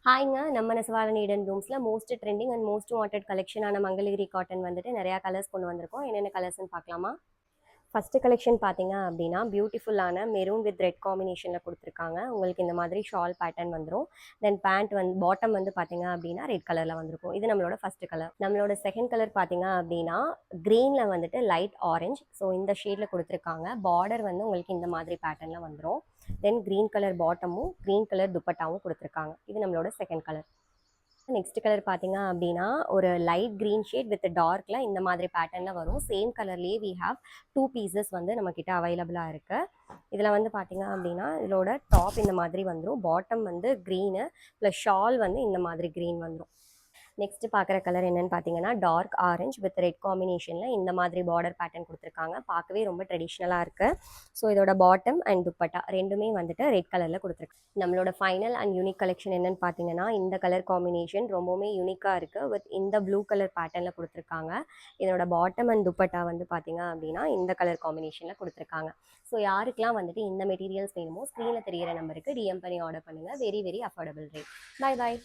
ஹாய்ங்க. நம்ம நெசவாளன் ஈடன் ரூம்ஸ்ல most trending and most wanted கலெக்ஷனான மங்கலகிரி காட்டன் வந்துட்டு நிறையா கலர்ஸ் கொண்டு வந்திருக்கோம். என்னென்ன கலர்ஸ்ன்னு பார்க்கலாமா? ஃபர்ஸ்ட் கலெக்ஷன் பார்த்தீங்க அப்படின்னா, பியூட்டிஃபுல்லான மெரூன் வித் ரெட் காம்பினேஷனில் கொடுத்துருக்காங்க. உங்களுக்கு இந்த மாதிரி ஷால் பேட்டர்ன் வந்துடும். தென் பேண்ட் பாட்டம் வந்து பார்த்தீங்க அப்படின்னா ரெட் கலரில் வந்திருக்கும். இது நம்மளோட ஃபர்ஸ்ட் கலர். நம்மளோட செகண்ட் கலர் பார்த்தீங்க அப்படின்னா, க்ரீனில் வந்துட்டு லைட் ஆரஞ்ச். ஸோ இந்த ஷேடில் கொடுத்துருக்காங்க. பார்டர் வந்து உங்களுக்கு இந்த மாதிரி பேட்டர்னில் வந்துடும். தென் க்ரீன் கலர் பாட்டமும் க்ரீன் கலர் துப்பட்டாவும் கொடுத்துருக்காங்க. இது நம்மளோட செகண்ட் கலர். நெக்ஸ்ட் கலர் பார்த்தீங்க அப்படின்னா ஒரு லைட் க்ரீன் ஷேட் வித் டார்க்கில் இந்த மாதிரி பேட்டர்னில் வரும். சேம் கலர்லேயே வி ஹாவ் 2 பீசஸ் வந்து நம்மக்கிட்ட அவைலபிளாக இருக்குது. இதில் வந்து பார்த்தீங்க அப்படின்னா இதோட டாப் இந்த மாதிரி வந்துடும். பாட்டம் வந்து க்ரீனு ப்ளஸ் ஷால் வந்து இந்த மாதிரி க்ரீன் வந்துடும். நெக்ஸ்ட் பார்க்குற கலர் என்னன்னு பார்த்தீங்கன்னா டார்க் ஆரஞ்ச் வித் ரெட் காம்பினேஷனில் இந்த மாதிரி பார்டர் பேட்டர்ன் கொடுத்துருக்காங்க. பார்க்கவே ரொம்ப ட்ரெடிஷ்னலாக இருக்குது. ஸோ இதோட பாட்டம் அண்ட் துப்பட்டா ரெண்டுமே வந்துட்டு ரெட் கலரில் கொடுத்துருக்கு. நம்மளோட ஃபைனல் அண்ட் யூனிக் கலெக்ஷன் என்னன்னு பார்த்தீங்கன்னா இந்த கலர் காம்பினேஷன் ரொம்பவுமே யூனிக்காக இருக்குது. வித் இந்த ப்ளூ கலர் பேட்டர்னில் கொடுத்துருக்காங்க. இதோட பாட்டம் அண்ட் துப்பட்டா வந்து பார்த்தீங்க அப்படின்னா இந்த கலர் காம்பினேஷனில் கொடுத்துருக்காங்க. ஸோ யாருக்கெல்லாம் வந்துட்டு இந்த மெட்டீரியல்ஸ் வேணுமோ ஸ்க்ரீனில் தெரிகிற நம்பருக்கு டிஎம் பண்ணி ஆர்டர் பண்ணுங்கள். Very very affordable rate. Bye bye.